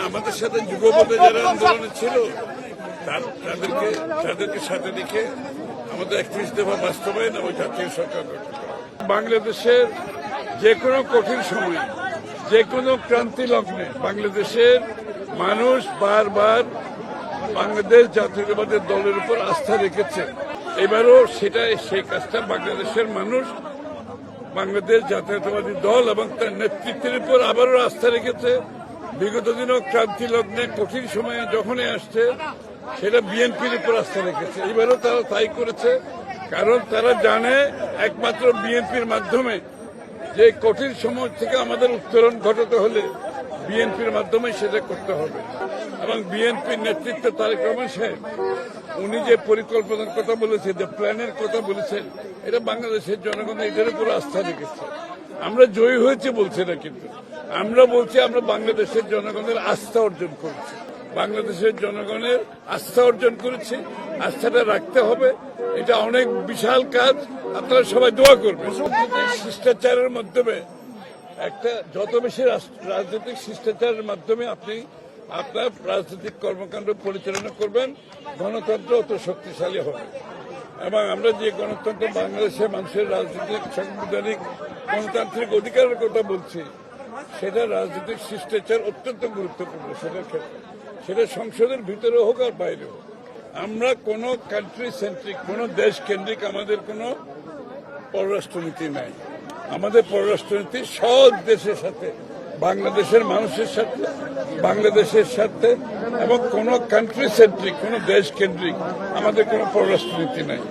আমাদের সাথে যুগপথে যারা আন্দোলনে ছিল তাদেরকে সাথে রেখে আমাদের 31 দফা বাস্তবায়ন এবং জাতীয় সরকার গঠন করা। বাংলাদেশের যে কোনো কঠিন সময়ে যে কোনো ক্রান্তি লগ্নে বাংলাদেশের মানুষ বারবার বাংলাদেশ জাতীয়তাবাদী দলের উপর আস্থা রেখেছে। এবারও সেই কাজটা বাংলাদেশের মানুষ বাংলাদেশ জাতীয়তাবাদী দল এবং তার নেতৃত্বের উপর আবারও আস্থা রেখেছে। বিগত দিনও ক্রান্তি লগ্নে কঠিন সময়ে যখনই আসছে সেটা বিএনপির উপর আস্থা রেখেছে। এবারও তারা তাই করেছে, কারণ তারা জানে একমাত্র বিএনপির মাধ্যমে যে কঠিন সময় থেকে আমাদের উত্তরণ ঘটাতে হলে বিএনপির মাধ্যমে সেটা করতে হবে। এবং বিএনপির নেতৃত্ব তারেক রহমান সাহেব উনি যে পরিকল্পনার কথা বলেছেন, যে প্ল্যানের কথা বলেছেন, এটা বাংলাদেশের জনগণ এটার উপর আস্থা রেখেছে। আমরা জয়ী হয়েছে বলছি না, কিন্তু আমরা বলছি আমরা বাংলাদেশের জনগণের আস্থা অর্জন করেছি। বাংলাদেশের জনগণের আস্থা অর্জন করেছি, আস্থাটা রাখতে হবে। এটা অনেক বিশাল কাজ, আপনারা সবাই দোয়া করবেন। শিষ্টাচারের মাধ্যমে একটা যত বেশি রাজনৈতিক শিষ্টাচারের মাধ্যমে আপনি আপনার রাজনৈতিক কর্মকাণ্ড পরিচালনা করবেন, গণতন্ত্র অত শক্তিশালী হবে। এবং আমরা যে গণতন্ত্র বাংলাদেশের মানুষের রাজনৈতিক সাংবিধানিক গণতান্ত্রিক অধিকারের কথা বলছি, সেটা রাজনৈতিক শিষ্টাচার অত্যন্ত গুরুত্বপূর্ণ। সেটার ক্ষেত্রে সেটা সংসদের ভিতরে হোক আর বাইরে হোক, আমরা কোনো কান্ট্রি সেন্ট্রিক, কোনো দেশ কেন্দ্রিক আমাদের কোনো পররাষ্ট্রনীতি নাই। আমাদের পররাষ্ট্রনীতি সব দেশের সাথে, বাংলাদেশের মানুষের সাথে, বাংলাদেশের সাথে, এবং কোনো কান্ট্রি সেন্ট্রিক, কোনো দেশ কেন্দ্রিক আমাদের কোনো পররাষ্ট্রনীতি নাই।